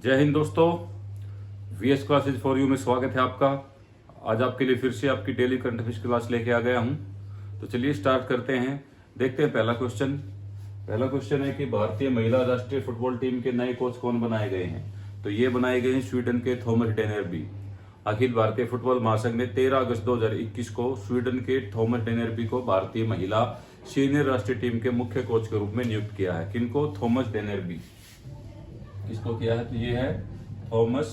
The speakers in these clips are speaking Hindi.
जय हिंद दोस्तों। वीएस क्लासेज फॉर यू में स्वागत है आपका। आज आपके लिए फिर से आपकी डेली करंट अफेयर्स क्लास लेके आ गया हूं। तो चलिए स्टार्ट करते हैं। देखते हैं पहला क्वेश्चन है कि भारतीय महिला राष्ट्रीय फुटबॉल टीम के नए कोच कौन बनाए गए हैं। तो ये बनाए गए हैं स्वीडन के थॉमस डेनेरबी। अखिल भारतीय फुटबॉल महासंघ ने 13 अगस्त 2021 को स्वीडन के थॉमस डेनेरबी को भारतीय महिला सीनियर राष्ट्रीय टीम के मुख्य कोच के रूप में नियुक्त किया है। किनको? थॉमस डेनेरबी। किसको किया है? तो ये है थॉमस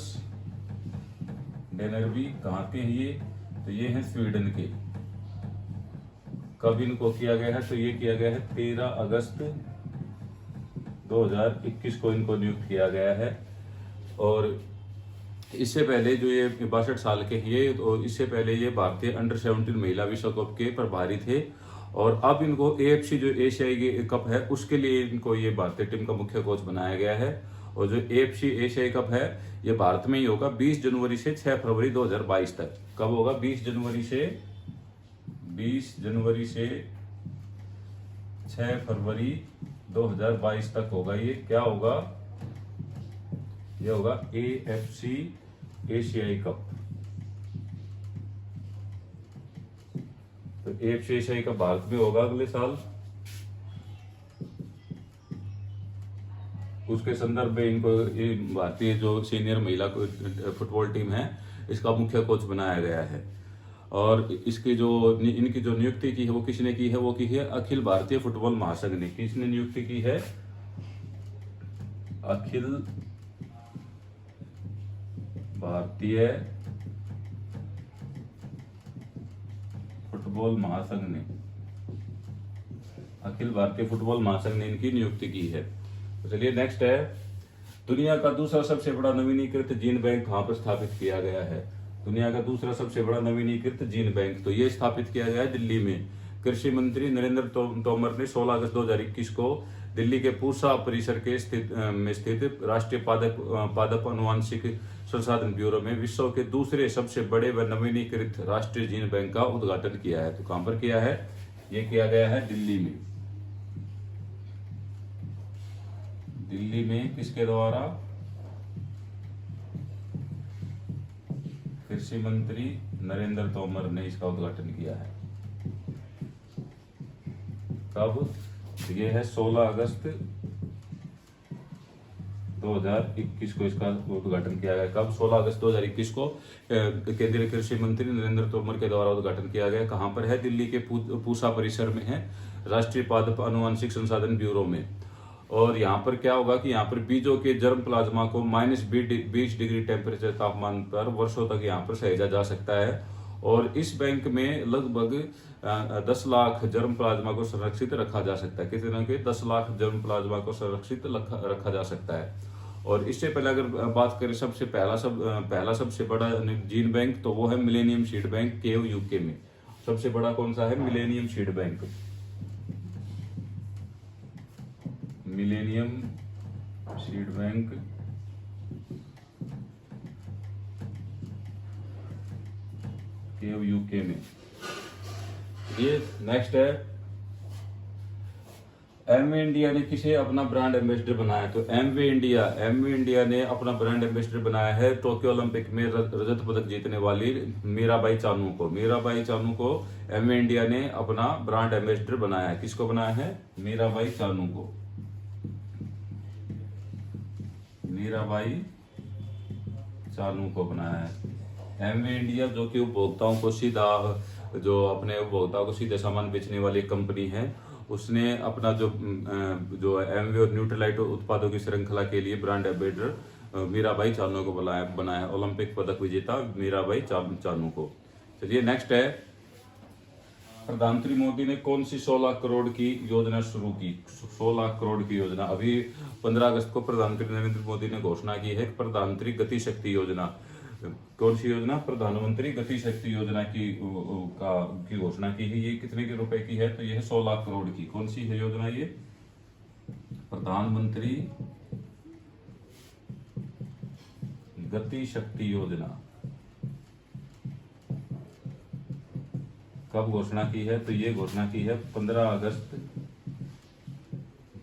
डेनेरबी। कहाँ के हैं ये? तो ये हैं स्वीडन के। कब इनको किया गया है? तो ये किया गया है 13 अगस्त 2021 को इनको नियुक्त किया गया है। और इससे पहले जो ये 62 साल के ये, और इससे पहले ये भारतीय अंडर 17 महिला विश्व कप के प्रभारी थे। और अब इनको एएफसी जो एशियाई कप है उसके लिए इनको ये भारतीय टीम का मुख्य कोच बनाया गया है। और जो एएफसी एशियाई कप है ये भारत में ही होगा 20 जनवरी से 6 फरवरी 2022 तक। कब होगा? 20 जनवरी से 6 फरवरी 2022 तक होगा। ये क्या होगा? ये होगा एएफसी एशियाई कप। तो एएफसी एशियाई कप भारत में होगा अगले साल। उसके संदर्भ में इनको ये भारतीय जो सीनियर महिला फुटबॉल टीम है इसका मुख्य कोच बनाया गया है। और इसकी जो इनकी जो नियुक्ति की है वो किसने की है? वो की है अखिल भारतीय फुटबॉल महासंघ ने। किसने नियुक्ति की है? अखिल भारतीय फुटबॉल महासंघ ने। अखिल भारतीय फुटबॉल महासंघ ने इनकी नियुक्ति की है। तो चलिए नेक्स्ट है, दुनिया का दूसरा सबसे बड़ा नवीनीकृत जीन बैंक कहां पर स्थापित किया गया है? दुनिया का दूसरा सबसे बड़ा नवीनीकृत जीन बैंक तो ये स्थापित किया गया है दिल्ली में। कृषि मंत्री नरेंद्र तोमर ने 16 अगस्त 2021 को दिल्ली के पूसा परिसर के स्थित राष्ट्रीय पादप अनुवांशिक संसाधन ब्यूरो में विश्व के दूसरे सबसे बड़े व नवीनीकृत राष्ट्रीय जीन बैंक का उद्घाटन किया है। तो कहां पर किया है? ये किया गया है दिल्ली में। दिल्ली में किसके द्वारा? कृषि मंत्री नरेंद्र तोमर ने इसका उद्घाटन किया है। कब? ये है 16 अगस्त 2021 को इसका उद्घाटन किया गया। कब? 16 अगस्त 2021 को केंद्रीय कृषि मंत्री नरेंद्र तोमर के द्वारा उद्घाटन किया गया। कहां पर है? दिल्ली के पूसा परिसर में है, राष्ट्रीय पादप अनुवांशिक संसाधन ब्यूरो में। और यहाँ पर क्या होगा कि यहाँ पर बीजों के जर्म प्लाज्मा को -20 डिग्री टेम्परेचर तापमान पर वर्षों तक यहाँ पर सहेजा जा सकता है। और इस बैंक में लगभग 10 लाख जर्म प्लाज्मा को संरक्षित रखा जा सकता है। कितने के? 10 लाख जर्म प्लाज्मा को संरक्षित रखा जा सकता है। और इससे पहले अगर बात करें पहला सबसे बड़ा जीन बैंक तो वो है millennium seed bank, Kew UK में। सबसे बड़ा कौन सा है? Millennium seed bank. Millennium seed bank Kew UK में। ये नेक्स्ट है, एमवे इंडिया ने किसे अपना ब्रांड एम्बेसडर बनाया? तो एमवे इंडिया ने अपना ब्रांड एम्बेसडर बनाया है टोक्यो ओलंपिक में रजत पदक जीतने वाली मीराबाई चानू को। मीराबाई चानू को एमवे इंडिया ने अपना ब्रांड एम्बेसडर बनाया है। किसको बनाया है? मीराबाई चानू को। मीराबाई चानू को बनाया है एमवे इंडिया, जो कि उपभोक्ताओं को अपने उपभोक्ताओं को सीधे सामान बेचने वाली कंपनी है। उसने अपना जो एमवे और न्यूट्रीलाइट उत्पादों की श्रृंखला के लिए ब्रांड एम्बेसडर मीराबाई चानू को बनाया ओलंपिक पदक विजेता मीराबाई चानू को। चलिए नेक्स्ट है, प्रधानमंत्री मोदी ने कौन सी 16 करोड़ की योजना शुरू की? 16 करोड़ की योजना अभी 15 अगस्त को प्रधानमंत्री नरेंद्र मोदी ने घोषणा की है। प्रधानमंत्री गति शक्ति योजना। कौन सी योजना? प्रधानमंत्री गति शक्ति योजना की घोषणा की है। ये कितने के रुपए की है? तो ये है 16 करोड़ की। कौन सी है योजना? ये प्रधानमंत्री गति शक्ति योजना। कब घोषणा की है? तो ये घोषणा की है 15 अगस्त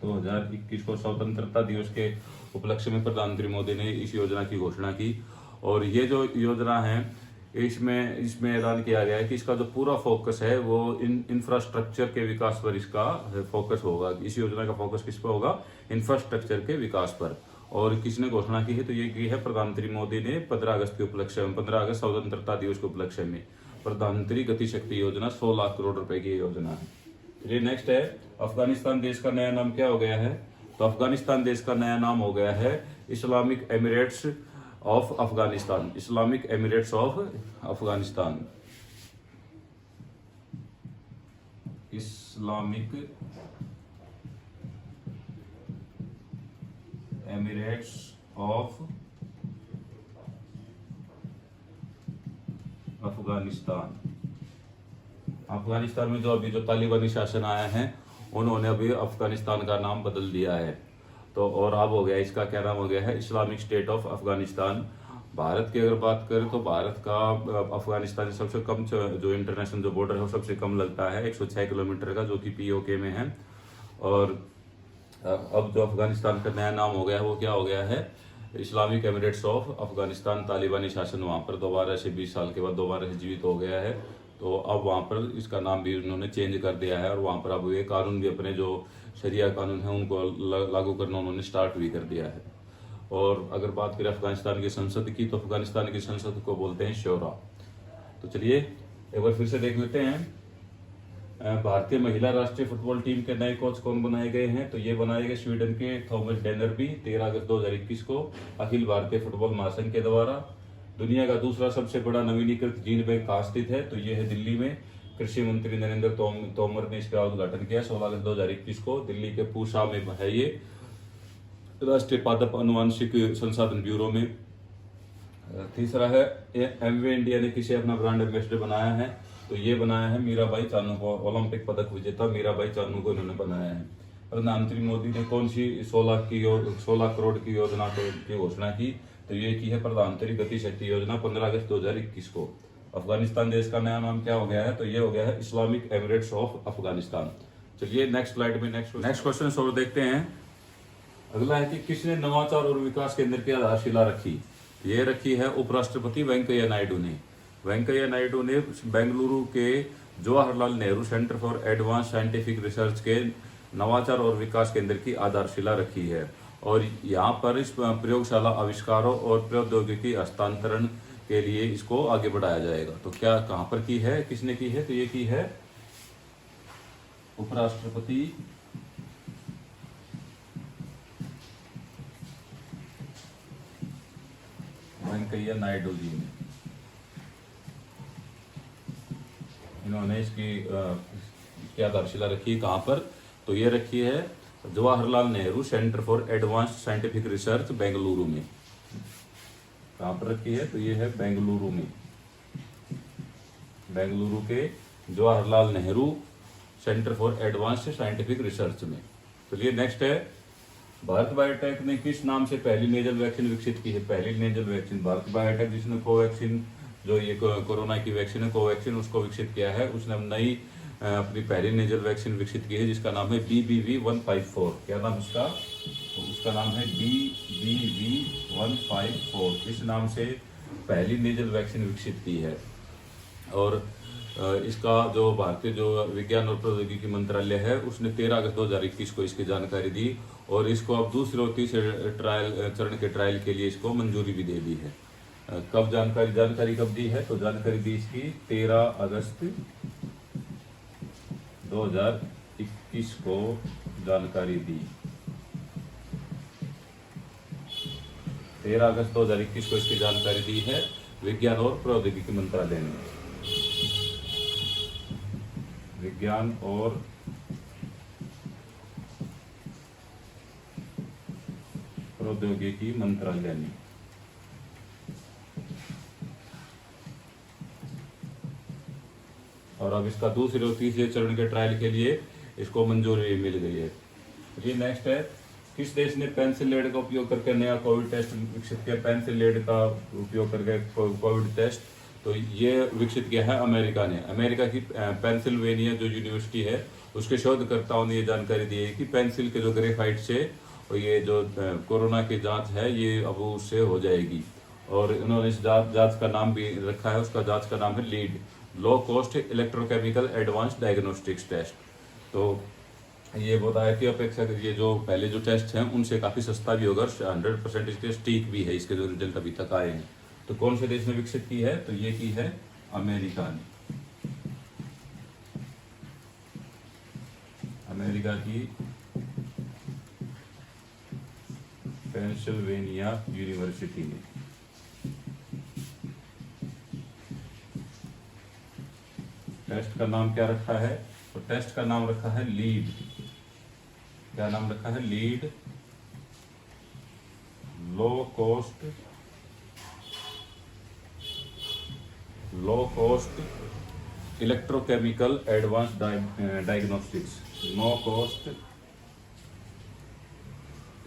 2021 को स्वतंत्रता दिवस के उपलक्ष्य में प्रधानमंत्री मोदी ने इस योजना की घोषणा की। और ये जो योजना है इसमें ऐलान किया गया है कि इसका जो पूरा फोकस है वो इंफ्रास्ट्रक्चर के विकास पर इसका फोकस होगा। इस योजना का फोकस किस पर होगा? इंफ्रास्ट्रक्चर के विकास पर। और किसने घोषणा की है? तो ये की है प्रधानमंत्री मोदी ने 15 अगस्त के उपलक्ष्य में, 15 अगस्त स्वतंत्रता दिवस के उपलक्ष्य में। प्रधानमंत्री गति शक्ति योजना 100 लाख करोड़ रुपए की योजना है। चलिए नेक्स्ट है, अफगानिस्तान देश का नया नाम क्या हो गया है? तो अफगानिस्तान देश का नया नाम हो गया है Islamic Emirates of Afghanistan. Islamic Emirates of Afghanistan. Islamic Emirates of Afghanistan. Afghanistan में जो तालिबानी शासन आया है उन्होंने अभी अफगानिस्तान का नाम बदल दिया है। तो और अब हो गया, इसका क्या नाम हो गया है? Islamic state of Afghanistan. Bharat की अगर बात करें तो भारत का अफगानिस्तान से सबसे कम जो इंटरनेशनल जो बॉर्डर है वो सबसे कम लगता है 106 किलोमीटर का, जो कि पीओके में है। और अब जो अफगानिस्तान का नया नाम हो गया है वो क्या हो गया है? Islamic Emirates of Afghanistan. तालिबानी शासन वहाँ पर दोबारा से 20 साल के बाद दोबारा से जीवित हो गया है। तो अब वहाँ पर इसका नाम भी उन्होंने चेंज कर दिया है और वहाँ पर अब ये कानून भी अपने जो शरिया कानून है उनको लागू करना उन्होंने स्टार्ट भी कर दिया है। और अगर बात करें अफगानिस्तान की संसद की, तो अफगानिस्तान की संसद को बोलते हैं शोरा। तो चलिए एक बार फिर से देख लेते हैं। भारतीय महिला राष्ट्रीय फुटबॉल टीम के नए कोच कौन बनाए गए हैं? तो ये बनाए गए स्वीडन के थॉमस डेनरबी 13 अगस्त 2021 को अखिल भारतीय फुटबॉल महासंघ के द्वारा। दुनिया का दूसरा सबसे बड़ा नवीनीकृत जीन बैंक कहाँ स्थित है? तो ये है दिल्ली में। कृषि मंत्री नरेंद्र तोमर ने इसका उद्घाटन किया 16 अगस्त 2021 को। दिल्ली के पूसा में है ये, राष्ट्रीय पादप अनुवांशिक संसाधन ब्यूरो में। तीसरा है एमवे इंडिया ने किसे अपना ब्रांड एम्बेसडर बनाया है? तो ये बनाया है मीराबाई चानू को। ओलंपिक पदक विजेता मीराबाई चानू को इन्होंने बनाया है। प्रधानमंत्री मोदी ने कौन सी 16 करोड़ की योजना की घोषणा की? तो ये की है प्रधानमंत्री गति शक्ति योजना 15 अगस्त 2021 को। अफगानिस्तान देश का नया नाम क्या हो गया है? तो ये हो गया है इस्लामिक एमिरेट्स ऑफ अफगानिस्तान। चलिए नेक्स्ट स्लाइड में नेक्स्ट क्वेश्चन और देखते हैं। अगला है कि किसने नवाचार और विकास केंद्र की आधारशिला रखी? ये रखी है उपराष्ट्रपति वेंकैया नायडू ने। वेंकैया नायडू ने बेंगलुरु के Jawaharlal Nehru centre for advance scientific research के नवाचार और विकास केंद्र की आधारशिला रखी है। और यहाँ पर इस प्रयोगशाला आविष्कारों और प्रौद्योगिकी हस्तांतरण के लिए इसको आगे बढ़ाया जाएगा। तो क्या कहाँ पर की है, किसने की है? तो ये की है उपराष्ट्रपति वेंकैया नायडू जी ने। इन्होंने इसकी आधारशिला रखी है कहाँ पर? तो ये रखी है Jawaharlal Nehru centre for advance scientific research Bengaluru में। कहाँ पर रखी है? तो ये है बेंगलुरु में। बेंगलुरु के Jawaharlal Nehru centre for advance scientific research में। चलिए नेक्स्ट है, भारत बायोटेक ने किस नाम से पहली नेजल वैक्सीन विकसित की है? पहली नेजल वैक्सीन भारत बायोटेक, जिसने कोवैक्सीन जो ये कोरोना की वैक्सीन है कोवैक्सीन, उसको विकसित किया है। उसने नई अपनी पहली नेजल वैक्सीन विकसित की है जिसका नाम है BBV154। क्या नाम उसका? तो उसका नाम है BBV154। इस नाम से पहली नेजल वैक्सीन विकसित की है। और इसका जो भारतीय जो विज्ञान और प्रौद्योगिकी मंत्रालय है उसने 13 अगस्त 2021 को इसकी जानकारी दी। और इसको अब दूसरे और तीसरे चरण के ट्रायल के लिए इसको मंजूरी भी दे दी है। कब जानकारी कब दी है? तो जानकारी दी इसकी 13 अगस्त 2021 को जानकारी दी। 13 अगस्त 2021 को इसकी जानकारी दी है विज्ञान और प्रौद्योगिकी मंत्रालय ने। विज्ञान और प्रौद्योगिकी मंत्रालय ने। और अब इसका दूसरे और तीसरे चरण के ट्रायल के लिए इसको मंजूरी मिल गई है। ये नेक्स्ट है, किस देश ने पेंसिल लेड का उपयोग करके नया कोविड टेस्ट विकसित किया? पेंसिल लेड का उपयोग करके कोविड टेस्ट तो ये विकसित किया है अमेरिका ने। अमेरिका की पेंसिल्वेनिया जो यूनिवर्सिटी है उसके शोधकर्ताओं ने ये जानकारी दी है कि पेंसिल के जो ग्रेफाइट से और ये जो कोरोना की जांच है ये अब उससे हो जाएगी। और इन्होंने इस जांच का नाम भी रखा है, उसका जांच का नाम है LEAD, low cost electrochemical advance diagnostics test. तो ये बताया कि अपेक्षा ये जो पहले जो टेस्ट हैं उनसे काफ़ी सस्ता भी होगा, 100% इसके स्टीक भी है, इसके जो रिजल्ट अभी तक आए हैं। तो कौन से देश ने विकसित की है, तो ये की है अमेरिका ने। अमेरिका की पेंसिल्वेनिया यूनिवर्सिटी ने। टेस्ट का नाम क्या रखा है, तो टेस्ट का नाम रखा है लीड। क्या नाम रखा है, LEAD low cost electrochemical advance diagnostics, no cost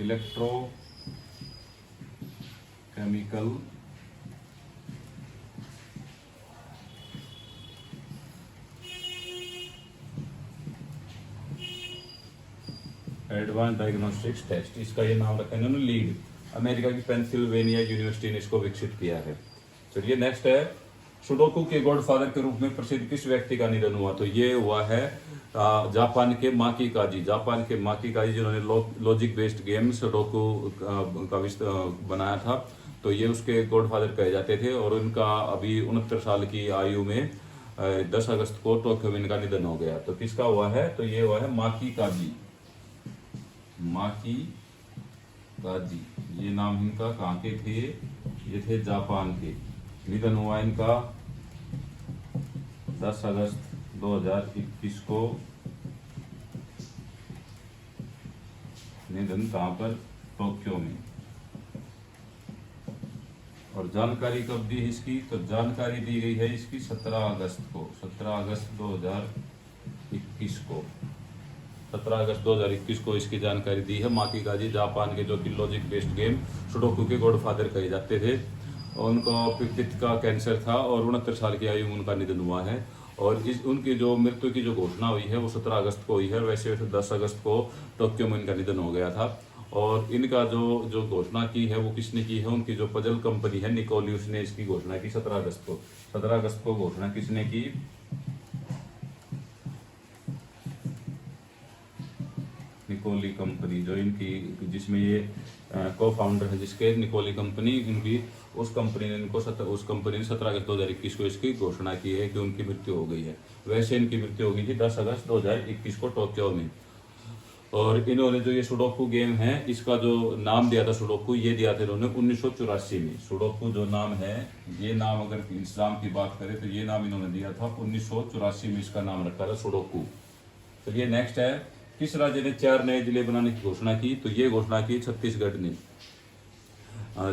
electrochemical advance diagnostics test, इसका ये नाम रखा है इन्होंने लीड। अमेरिका की पेंसिल्वेनिया यूनिवर्सिटी ने इसको विकसित किया है। चलिए नेक्स्ट है, सुडोकू के गॉडफादर के रूप में प्रसिद्ध किस व्यक्ति का निधन हुआ, तो ये हुआ है जापान के माकी काजी। जापान के माकी काजी जिन्होंने लॉजिक बेस्ड गेम सुडोकू का बनाया था, तो ये उसके गॉडफादर कहे जाते थे। और उनका अभी 69 साल की आयु में 10 अगस्त को टोक्यो में इनका निधन हो गया। तो किसका हुआ है, तो ये हुआ है माकी काजी। माकी काजी, ये नाम इनका कहाँ के थे, ये थे जापान के। निधन हुआ इनका 10 अगस्त 2021 को। निधन कहाँ पर, टोक्यो में। और जानकारी कब दी इसकी, तो जानकारी दी गई है इसकी 17 अगस्त को, 17 अगस्त 2021 को। 17 अगस्त 2021 को इसकी जानकारी दी है। माकी काजी जापान के जो कि लॉजिक बेस्ड गेम सुडोकू के गॉडफादर कहे जाते थे। उनको पित्त का कैंसर था और 69 साल की आयु में उनका निधन हुआ है। और इस उनकी जो मृत्यु की जो घोषणा हुई है वो 17 अगस्त को हुई है। वैसे 10 अगस्त को टोक्यो में इनका निधन हो गया था। और इनका जो घोषणा की है वो किसने की है, उनकी जो पजल कंपनी है निकोली, उसने इसकी घोषणा की 17 अगस्त को। 17 अगस्त को घोषणा किसने की, निकोली कंपनी, जो इनकी जिसमें ये को फाउंडर है जिसके, निकोली कंपनी इनकी, उस कंपनी ने 17 अगस्त 2021 को इसकी घोषणा की है कि उनकी मृत्यु हो गई है। वैसे इनकी मृत्यु हो गई थी 10 अगस्त 2021 को टोक्यो में। और इन्होंने जो ये सुडोकू गेम है इसका जो नाम दिया था सुडोकू, ये दिया था इन्होंने 1984 में। सुडोकू जो नाम है, ये नाम अगर इस्लाम की बात करें तो ये नाम इन्होंने दिया था 1984 में, इसका नाम रखा था सुडोकू। चलिए नेक्स्ट है, किस राज्य ने 4 नए जिले बनाने की घोषणा की, तो ये घोषणा की छत्तीसगढ़ ने।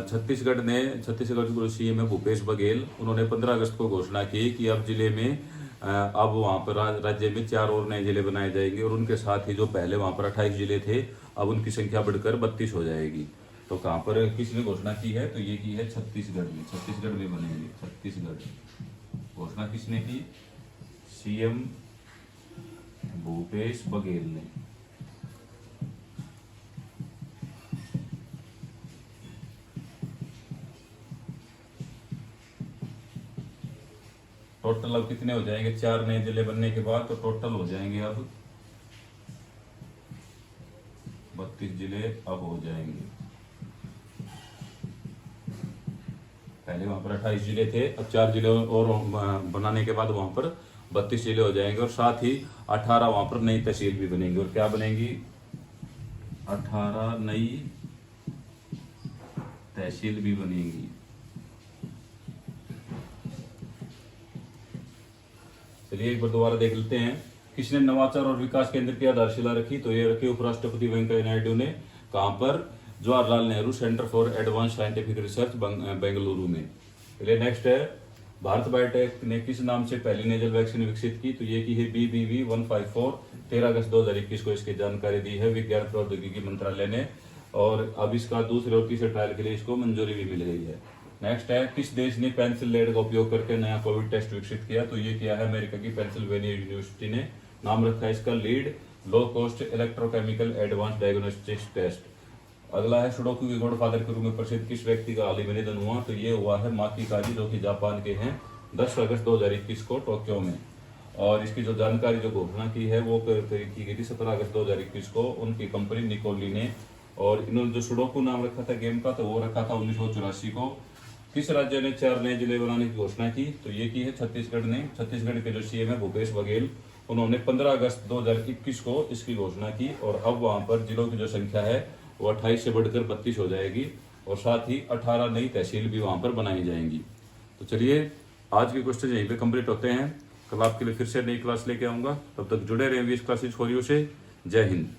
छत्तीसगढ़ के सीएम है भूपेश बघेल। उन्होंने 15 अगस्त को घोषणा की कि अब जिले में अब वहाँ पर राज्य में 4 और नए जिले बनाए जाएंगे। और उनके साथ ही जो पहले वहाँ पर 28 जिले थे, अब उनकी संख्या बढ़कर 32 हो जाएगी। तो कहाँ पर किसने घोषणा की है, तो ये की है छत्तीसगढ़ में। छत्तीसगढ़ में बनेंगे, छत्तीसगढ़। घोषणा किसने की, सीएम भूपेश बघेल ने। टोटल अब कितने हो जाएंगे, 4 नए जिले बनने के बाद, तो टोटल हो जाएंगे अब 32 जिले अब हो जाएंगे। पहले वहां पर 28 जिले थे, अब 4 जिले और बनाने के बाद वहां पर 32 जिले हो जाएंगे। और साथ ही 18 वहां पर नई तहसील भी बनेंगी। और क्या बनेंगी, 18 नई तहसील भी बनेंगी। चलिए एक बार दोबारा देख लेते हैं, किसने नवाचार और विकास केंद्र की आधारशिला रखी, तो ये रखी उपराष्ट्रपति वेंकैया नायडू ने। कहां पर, Jawaharlal Nehru centre for advance scientific research Bengaluru में। चलिए नेक्स्ट है, भारत बायोटेक ने किस नाम से पहली नेजल वैक्सीन विकसित की, तो ये की है BBV154। 13 अगस्त 2021 को इसकी जानकारी दी है विज्ञान प्रौद्योगिकी मंत्रालय ने। और अब इसका दूसरे और तीसरे ट्रायल के लिए इसको मंजूरी भी मिल गई है। नेक्स्ट है, किस देश ने पेंसिल लेड का उपयोग करके नया कोविड टेस्ट विकसित किया, तो ये किया है अमेरिका की पेंसिल्वेनिया यूनिवर्सिटी ने। नाम रखा है इसका LEAD low cost electrochemical advance diagnostics test. अगला है सुडोकू के गॉडफादर के रूप में प्रसिद्ध किस व्यक्ति का हाल ही में निधन हुआ? तो ये हुआ है माकी काजी, जो कि जापान के हैं, 10 अगस्त 2021 को टोक्यो में। और इसकी जो जानकारी जो घोषणा की है वो की गई थी 17 अगस्त 2021 को उनकी कंपनी निकोली ने। और इन्होंने जो सुडोकू नाम रखा था गेम का, तो वो रखा था 1984 को। किस राज्य ने 4 नए जिले बनाने की घोषणा की? तो ये की है छत्तीसगढ़ ने। छत्तीसगढ़ के जो सीएम है भूपेश बघेल, उन्होंने 15 अगस्त 2021 को इसकी घोषणा की। और अब वहां पर जिलों की जो संख्या है वो 28 से बढ़कर 32 हो जाएगी, और साथ ही 18 नई तहसील भी वहां पर बनाई जाएंगी। तो चलिए आज के क्वेश्चन यहीं पे कंप्लीट होते हैं। कल आपके लिए फिर से नई क्लास लेके आऊंगा, तब तक जुड़े रहें वीएस क्लासेस फॉर यू से। जय हिंद।